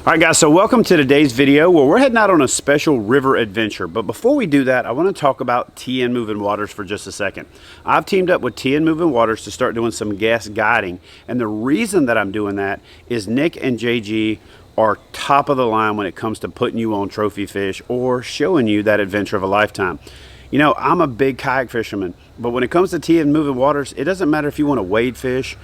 All right, guys, so welcome to today's video where we're heading out on a special river adventure. But before we do that, I want to talk about TN Moving Waters for just a second. I've teamed up with TN Moving Waters to start doing some guest guiding. And the reason that I'm doing that is Nick and JG are top of the line when it comes to putting you on trophy fish or showing you that adventure of a lifetime. You know, I'm a big kayak fisherman, but when it comes to TN Moving Waters, it doesn't matter if you want to wade fish,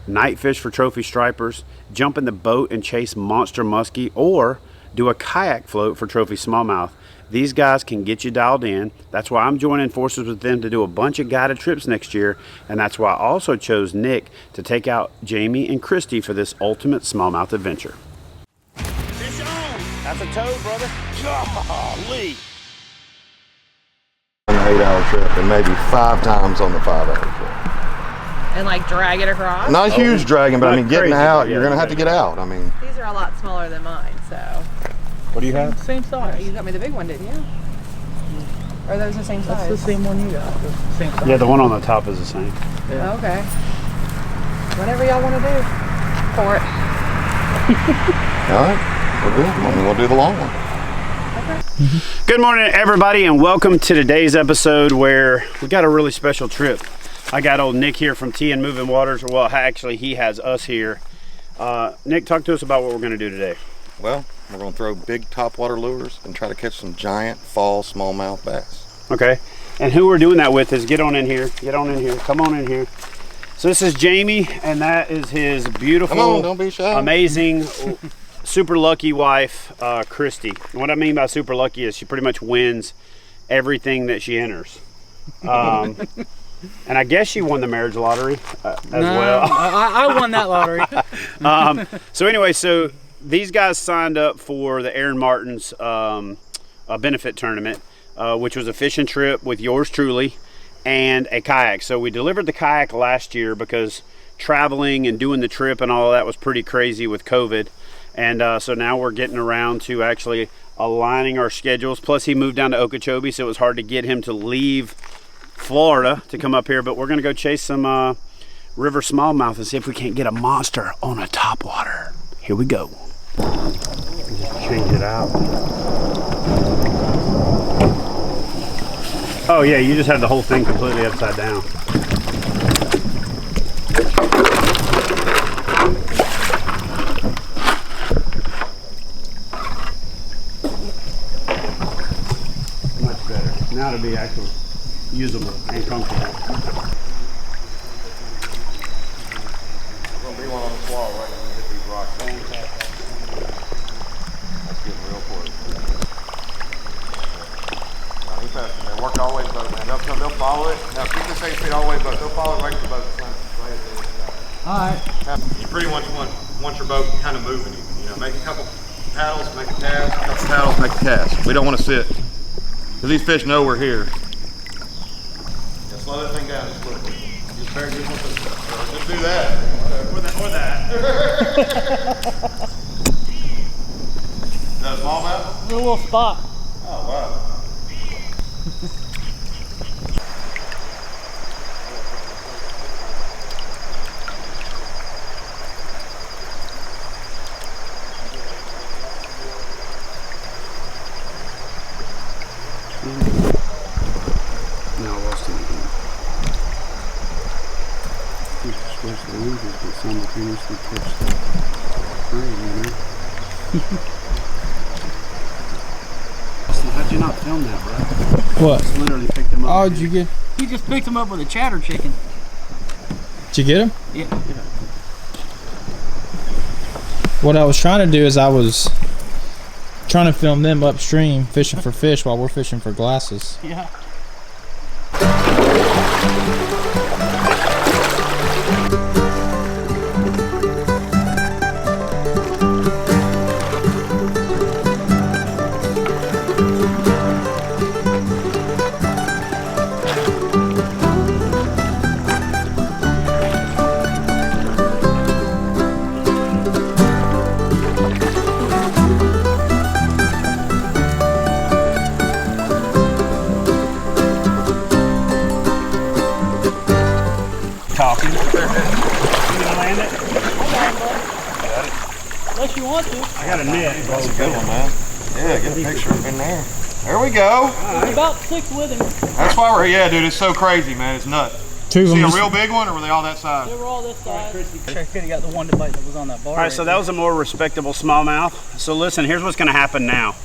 night fish for trophy stripers, jump in the boat and chase monster muskie, or do a kayak float for trophy smallmouth. These guys can get you dialed in. That's why I'm joining forces with them to do a bunch of guided trips next year, and that's why I also chose Nick to take out Jamie and Christy for this ultimate smallmouth adventure. Fish on! That's a toad, brother. Golly! An 8-hour trip, and maybe 5 times on the 5-hour trip. And like drag it across? Not a huge dragging, but I mean getting out, yeah, you're gonna have to get out. I mean, these are a lot smaller than mine, so. What do you have? Same size. You got me the big one, didn't you? Or are those the same size? That's the same one you got. Same size. Yeah, the one on the top is the same. Yeah. Okay. Whatever y'all want to do for it. all right, we'll do it. I mean, we'll do the long one. Okay. Good morning, everybody, and welcome to today's episode where we got a really special trip. I got old Nick here from TN Moving Waters. Well, actually, he has us here. Nick, talk to us about what we're going to do today. Well, we're going to throw big topwater lures and try to catch some giant fall smallmouth bass. Okay. And who we're doing that with is, get on in here. Get on in here. Come on in here. So this is Jamie, and that is his beautiful, Come on, don't be shy. amazing, super lucky wife, Christy. And what I mean by super lucky is she pretty much wins everything that she enters. And I guess she won the marriage lottery as well. I won that lottery. So anyway, so these guys signed up for the Aaron Martin's benefit tournament, which was a fishing trip with yours truly and a kayak. So we delivered the kayak last year because traveling and doing the trip and all of that was pretty crazy with COVID. And so now we're getting around to actually aligning our schedules. Plus he moved down to Okeechobee, so it was hard to get him to leave Florida to come up here, but we're gonna go chase some river smallmouth and see if we can't get a monster on a topwater. Here we go. Just change it out. Oh yeah, you just have the whole thing completely upside down. Much better. Now to be actually usable and comfortable. There's going to be one on the wall right when we hit these rocks. That's getting real close. Now he's passing there. Work all the way to the boat, man. They'll follow it. Now keep this 8 feet all the way to the boat. They'll follow it right to the boat. All right. You pretty much want your boat kind of moving. You know, make a couple paddles, make a cast, a couple paddles, make a cast. We don't want to sit because these fish know we're here. Slow that thing down just a little bit. Just very good with this. Just do that. Or that. Is that a smallmouth? A little spot. Oh, wow. Now I lost him again. You switch the lenses but simultaneously catch the prey, you know? How'd you not film that, bro? What? Just literally picked him up. Oh, did you get? He just picked him up with a chatter chicken. Did you get him? Yeah. What I was trying to do is I was trying to film them upstream fishing for fish while we're fishing for glasses. Yeah. you want to. I got a net. That's a good one, man. Yeah, get a picture in there. There we go. There's about 6 with him. That's why we're, yeah, dude, it's so crazy, man. It's nuts. Two of See them. a real big one, or were they all that size? They were all this size. Sure could have got the one that was on that bar. All right, so that was a more respectable smallmouth. So listen, here's what's gonna happen now.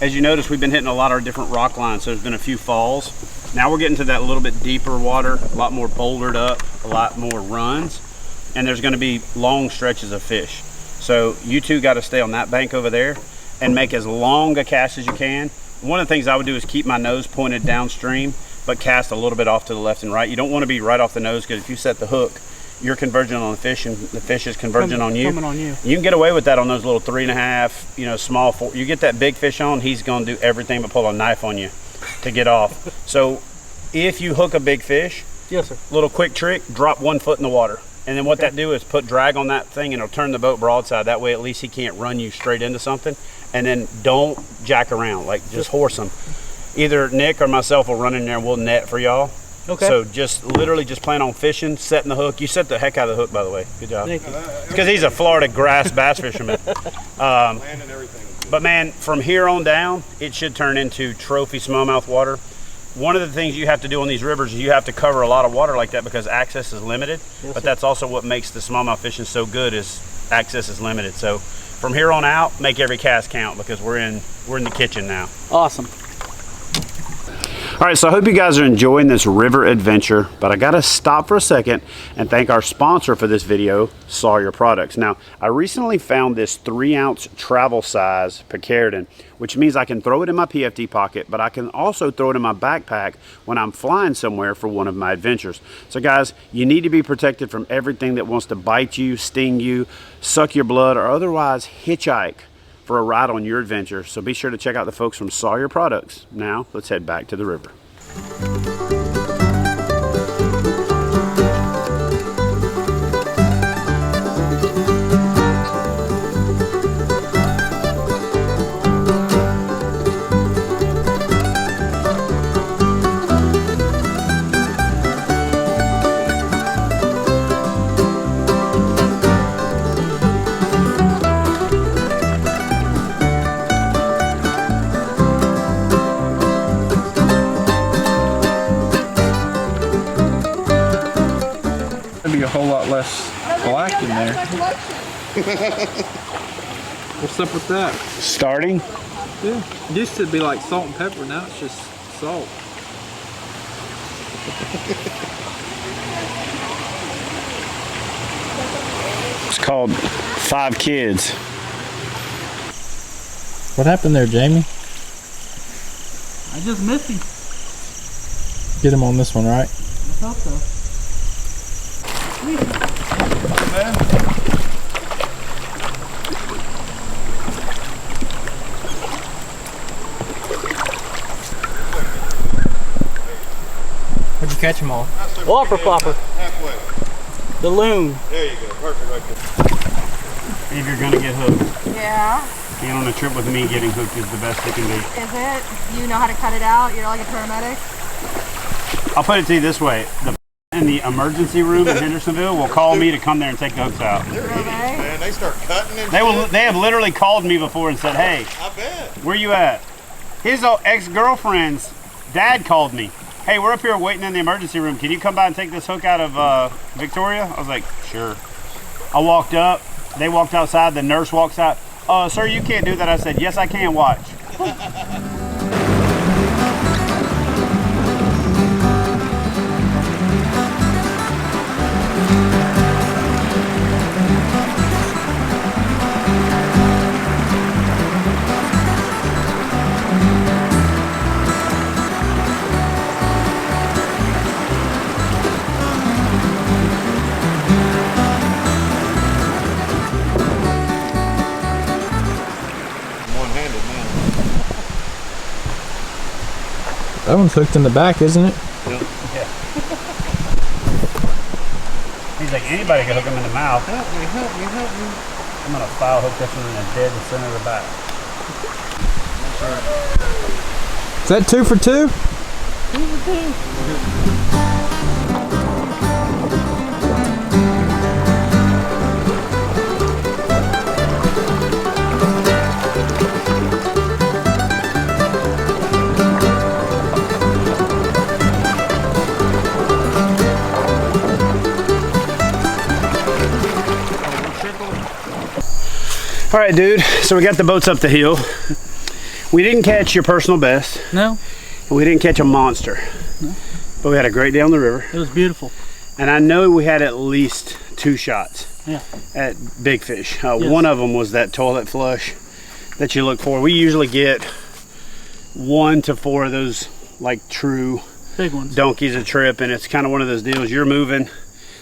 As you notice, we've been hitting a lot of different rock lines, so there's been a few falls. Now we're getting to that little bit deeper water, a lot more bouldered up, a lot more runs, and there's gonna be long stretches of fish. So you two gotta stay on that bank over there and make as long a cast as you can. One of the things I would do is keep my nose pointed downstream, but cast a little bit off to the left and right. You don't want to be right off the nose, because if you set the hook, you're converging on the fish and the fish is converging on you. Coming on you. You can get away with that on those little 3.5, you know, small 4. You get that big fish on, he's going to do everything but pull a knife on you to get off. So if you hook a big fish, Yes, sir. little quick trick, drop 1 foot in the water. And then what that do is put drag on that thing and it'll turn the boat broadside. That way at least he can't run you straight into something. And then don't jack around, like just horse him. Either Nick or myself will run in there and we'll net for y'all. Okay. So just literally just plan on fishing, setting the hook. You set the heck out of the hook, by the way. Good job. Thank you. Because he's a Florida grass bass fisherman. Landing everything. But man, from here on down, it should turn into trophy smallmouth water. One of the things you have to do on these rivers is you have to cover a lot of water like that because access is limited. But that's also what makes the smallmouth fishing so good, is access is limited. So from here on out, make every cast count, because we're in the kitchen now. Awesome. All right, so I hope you guys are enjoying this river adventure, but I gotta stop for a second and thank our sponsor for this video, Sawyer Products. Now, I recently found this 3-ounce travel size Picaridin, which means I can throw it in my PFD pocket, but I can also throw it in my backpack when I'm flying somewhere for one of my adventures. So guys, you need to be protected from everything that wants to bite you, sting you, suck your blood, or otherwise hitchhike for a ride on your adventure. So be sure to check out the folks from Sawyer Products. Now, let's head back to the river. Be a whole lot less black in there. What's up with that? Starting? Yeah. It used to be like salt and pepper, now it's just salt. It's called 5 Kids. What happened there, Jamie? I just missed him. Get him on this one, right? I hope so. Where'd you catch them all? Whopper flopper. Halfway. The loon. There you go. Perfect right there. If you're gonna get hooked, Yeah, being on a trip with me, getting hooked is the best it can be. is it? You know how to cut it out? You're like a paramedic? I'll put it to you this way. The in the emergency room in Hendersonville will call me to come there and take the hooks out. They're idiots, man. They start cutting and They have literally called me before and said, hey, I bet. where you at? His ex-girlfriend's dad called me. Hey, we're up here waiting in the emergency room. Can you come by and take this hook out of Victoria? I was like, sure. I walked up. They walked outside. The nurse walks out. Sir, you can't do that. I said, yes, I can. Watch. One-handed, man. That one's hooked in the back, isn't it? Yeah. He's like, anybody can hook him in the mouth. Help me, help me, help me. I'm going to foul hook this one in the dead center of the back. Is that 2 for 2? 2 for 2. All right, dude. So we got the boats up the hill. We didn't catch your personal best. No. And we didn't catch a monster. No. But we had a great day on the river. It was beautiful. And I know we had at least 2 shots at big fish. Yes. One of them was that toilet flush that you look for. We usually get 1 to 4 of those like true big ones. Donkeys a trip, and it's kind of one of those deals. You're moving,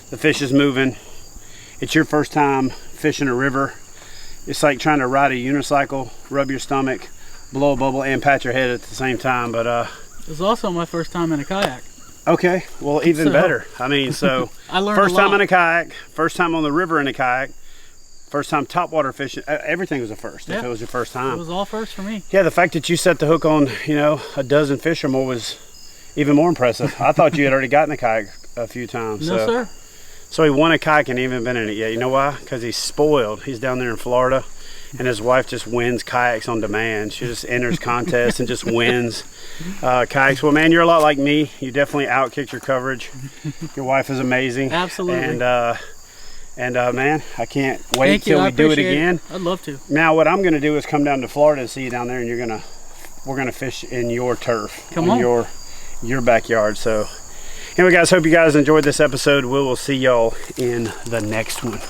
the fish is moving. It's your first time fishing a river. It's like trying to ride a unicycle, rub your stomach, blow a bubble, and pat your head at the same time. But it was also my first time in a kayak. Okay, well, even better. I mean, so I learned first a lot. time in a kayak, first time on the river in a kayak, first time topwater fishing. Everything was a first if it was your first time. It was all first for me. Yeah, the fact that you set the hook on, you know, a dozen fish or more was even more impressive. I thought you had already gotten a kayak a few times. No, sir. So he won a kayak and ain't even been in it yet. You know why? Because he's spoiled. He's down there in Florida, and his wife just wins kayaks on demand. She just enters contests and just wins kayaks. Well, man, you're a lot like me. You definitely outkicked your coverage. Your wife is amazing. Absolutely. And man, I can't wait till we do it again. I'd love to. Now, what I'm going to do is come down to Florida and see you down there, and we're gonna fish in your turf, Come on. your backyard. So anyway, guys, hope you guys enjoyed this episode. We will see y'all in the next one.